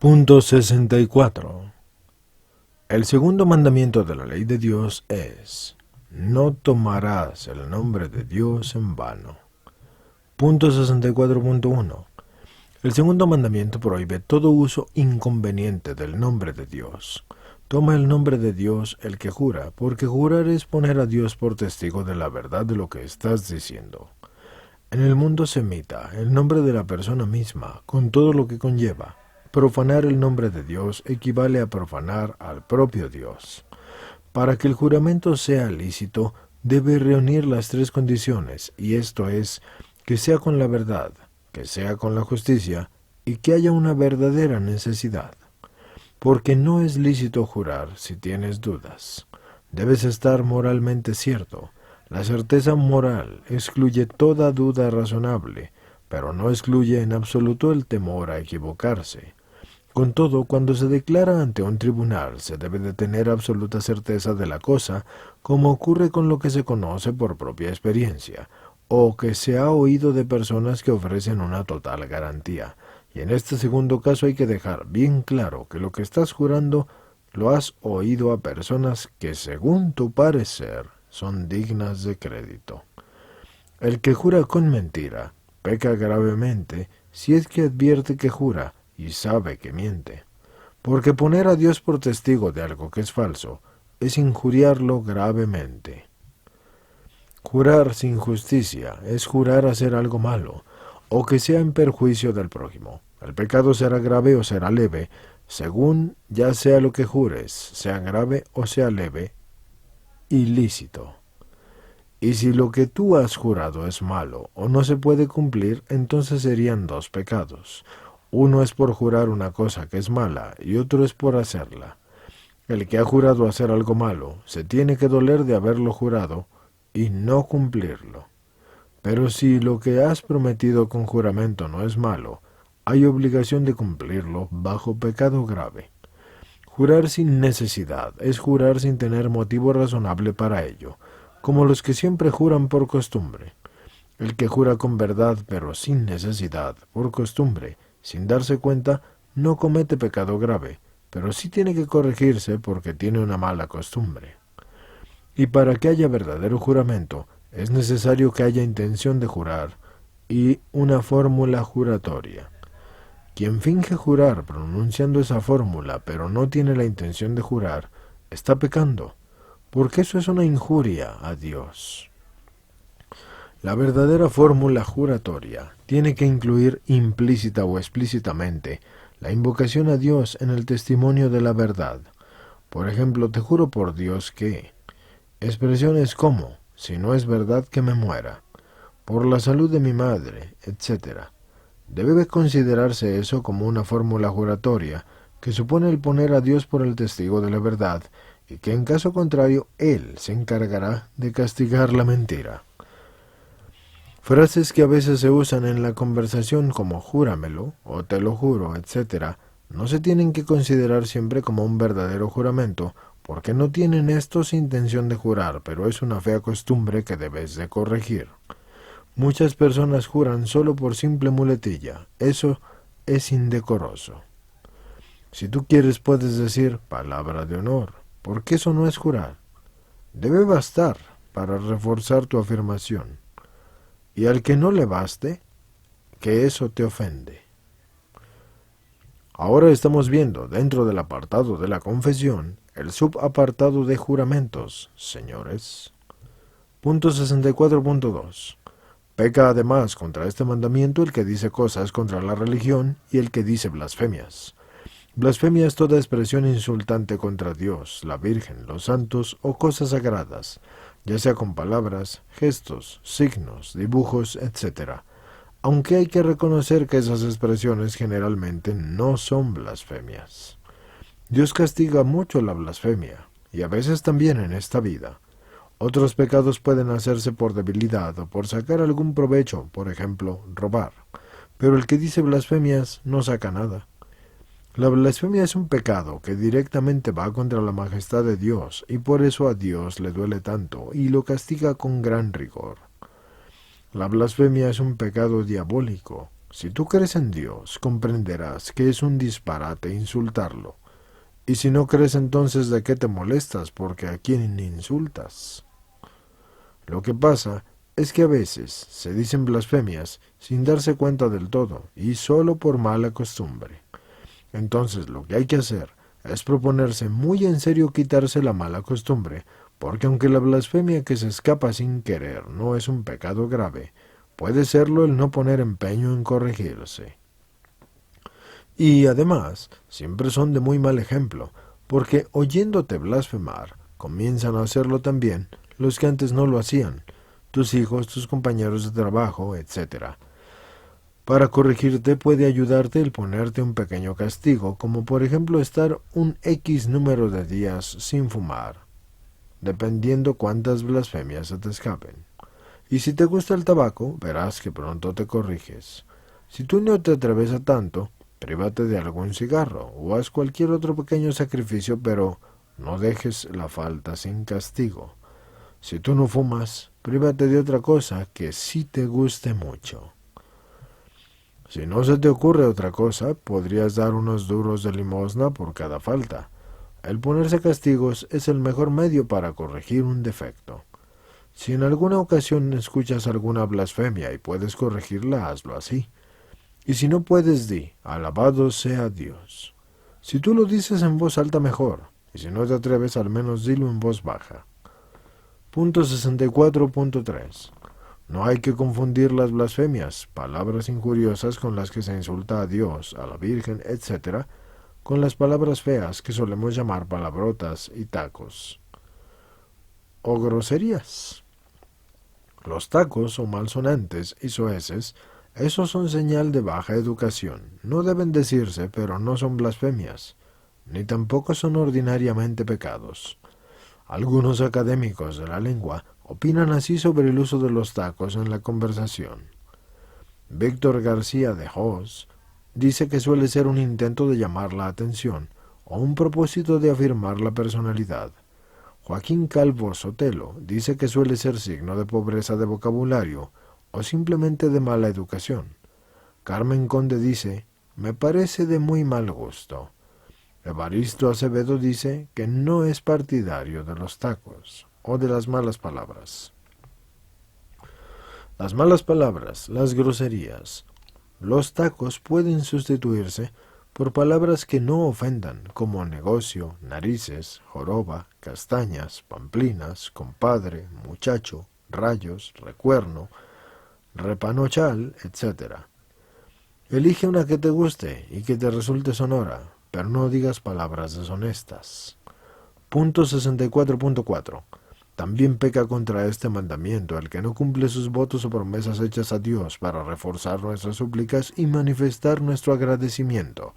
Punto 64. El segundo mandamiento de la ley de Dios es: no tomarás el nombre de Dios en vano. Punto 64.1. El segundo mandamiento prohíbe todo uso inconveniente del nombre de Dios. Toma el nombre de Dios el que jura, porque jurar es poner a Dios por testigo de la verdad de lo que estás diciendo. En el mundo semita, el nombre de la persona misma, con todo lo que conlleva. Profanar el nombre de Dios equivale a profanar al propio Dios. Para que el juramento sea lícito, debe reunir las tres condiciones, y esto es, que sea con la verdad, que sea con la justicia, y que haya una verdadera necesidad. Porque no es lícito jurar si tienes dudas. Debes estar moralmente cierto. La certeza moral excluye toda duda razonable, pero no excluye en absoluto el temor a equivocarse. Con todo, cuando se declara ante un tribunal, se debe de tener absoluta certeza de la cosa, como ocurre con lo que se conoce por propia experiencia, o que se ha oído de personas que ofrecen una total garantía. Y en este segundo caso hay que dejar bien claro que lo que estás jurando lo has oído a personas que, según tu parecer, son dignas de crédito. El que jura con mentira peca gravemente si es que advierte que jura y sabe que miente, porque poner a Dios por testigo de algo que es falso es injuriarlo gravemente. Jurar sin justicia es jurar hacer algo malo, o que sea en perjuicio del prójimo. El pecado será grave o será leve, según ya sea lo que jures, sea grave o sea leve, ilícito. Y si lo que tú has jurado es malo o no se puede cumplir, entonces serían dos pecados. Uno es por jurar una cosa que es mala y otro es por hacerla. El que ha jurado hacer algo malo se tiene que doler de haberlo jurado y no cumplirlo. Pero si lo que has prometido con juramento no es malo, hay obligación de cumplirlo bajo pecado grave. Jurar sin necesidad es jurar sin tener motivo razonable para ello, como los que siempre juran por costumbre. El que jura con verdad pero sin necesidad, por costumbre, sin darse cuenta, no comete pecado grave, pero sí tiene que corregirse porque tiene una mala costumbre. Y para que haya verdadero juramento, es necesario que haya intención de jurar y una fórmula juratoria. Quien finge jurar pronunciando esa fórmula pero no tiene la intención de jurar, está pecando, porque eso es una injuria a Dios. La verdadera fórmula juratoria tiene que incluir implícita o explícitamente la invocación a Dios en el testimonio de la verdad. Por ejemplo, te juro por Dios que... Expresiones como, si no es verdad que me muera, por la salud de mi madre, etc. Debe considerarse eso como una fórmula juratoria que supone el poner a Dios por el testigo de la verdad y que en caso contrario Él se encargará de castigar la mentira. Frases que a veces se usan en la conversación como júramelo o te lo juro, etc., no se tienen que considerar siempre como un verdadero juramento, porque no tienen estos intención de jurar, pero es una fea costumbre que debes de corregir. Muchas personas juran solo por simple muletilla. Eso es indecoroso. Si tú quieres puedes decir palabra de honor, porque eso no es jurar. Debe bastar para reforzar tu afirmación. Y al que no le baste, que eso te ofende. Ahora estamos viendo, dentro del apartado de la confesión, el subapartado de juramentos, señores. Punto 64.2. Peca además contra este mandamiento el que dice cosas contra la religión y el que dice blasfemias. Blasfemia es toda expresión insultante contra Dios, la Virgen, los santos o cosas sagradas, ya sea con palabras, gestos, signos, dibujos, etc., aunque hay que reconocer que esas expresiones generalmente no son blasfemias. Dios castiga mucho la blasfemia, y a veces también en esta vida. Otros pecados pueden hacerse por debilidad o por sacar algún provecho, por ejemplo, robar, pero el que dice blasfemias no saca nada. La blasfemia es un pecado que directamente va contra la majestad de Dios, y por eso a Dios le duele tanto y lo castiga con gran rigor. La blasfemia es un pecado diabólico, Si tú crees en Dios, comprenderás que es un disparate insultarlo. Y si no crees, entonces, ¿de qué te molestas? Porque ¿a quién insultas? Lo que pasa es que a veces se dicen blasfemias sin darse cuenta del todo y solo por mala costumbre. Entonces lo que hay que hacer es proponerse muy en serio quitarse la mala costumbre, porque aunque la blasfemia que se escapa sin querer no es un pecado grave, puede serlo el no poner empeño en corregirse. Y además, siempre son de muy mal ejemplo, porque oyéndote blasfemar, comienzan a hacerlo también los que antes no lo hacían, tus hijos, tus compañeros de trabajo, etc. Para corregirte puede ayudarte el ponerte un pequeño castigo, como por ejemplo estar un X número de días sin fumar, dependiendo cuántas blasfemias se te escapen. Y si te gusta el tabaco, verás que pronto te corriges. Si tú no te atreves a tanto, prívate de algún cigarro o haz cualquier otro pequeño sacrificio, pero no dejes la falta sin castigo. Si tú no fumas, prívate de otra cosa que sí te guste mucho. Si no se te ocurre otra cosa, podrías dar unos duros de limosna por cada falta. El ponerse castigos es el mejor medio para corregir un defecto. Si en alguna ocasión escuchas alguna blasfemia y puedes corregirla, hazlo así. Y si no puedes, di, alabado sea Dios. Si tú lo dices en voz alta, mejor. Y si no te atreves, al menos dilo en voz baja. Punto 64.3. No hay que confundir las blasfemias, palabras injuriosas con las que se insulta a Dios, a la Virgen, etc., con las palabras feas que solemos llamar palabrotas y tacos. O groserías. Los tacos o malsonantes y soeces, esos son señal de baja educación. No deben decirse, pero no son blasfemias, ni tampoco son ordinariamente pecados. Algunos académicos de la lengua opinan así sobre el uso de los tacos en la conversación. Víctor García de Hoz dice que suele ser un intento de llamar la atención o un propósito de afirmar la personalidad. Joaquín Calvo Sotelo dice que suele ser signo de pobreza de vocabulario o simplemente de mala educación. Carmen Conde dice, me parece de muy mal gusto. Evaristo Acevedo dice que no es partidario de los tacos o de las malas palabras. Las malas palabras, las groserías, los tacos pueden sustituirse por palabras que no ofendan, como negocio, narices, joroba, castañas, pamplinas, compadre, muchacho, rayos, recuerno, repanochal, etc. Elige una que te guste y que te resulte sonora, pero no digas palabras deshonestas. Punto 64.4. También peca contra este mandamiento el que no cumple sus votos o promesas hechas a Dios para reforzar nuestras súplicas y manifestar nuestro agradecimiento.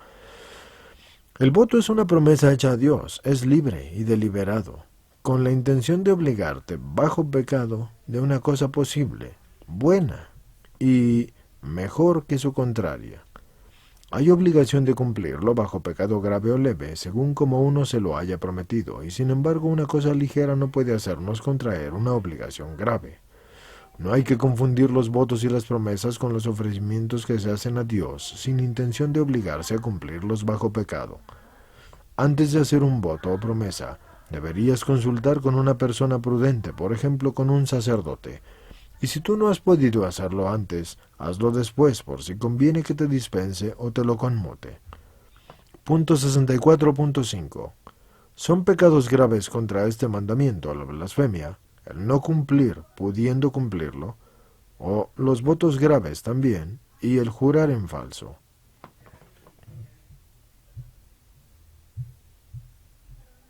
El voto es una promesa hecha a Dios, es libre y deliberado, con la intención de obligarte, bajo pecado, de una cosa posible, buena y mejor que su contraria. Hay obligación de cumplirlo bajo pecado grave o leve, según como uno se lo haya prometido, y sin embargo una cosa ligera no puede hacernos contraer una obligación grave. No hay que confundir los votos y las promesas con los ofrecimientos que se hacen a Dios, sin intención de obligarse a cumplirlos bajo pecado. Antes de hacer un voto o promesa, deberías consultar con una persona prudente, por ejemplo con un sacerdote. Y si tú no has podido hacerlo antes, hazlo después, por si conviene que te dispense o te lo conmute. Punto 64.5. Son pecados graves contra este mandamiento, la blasfemia, el no cumplir pudiendo cumplirlo, o los votos graves también, y el jurar en falso.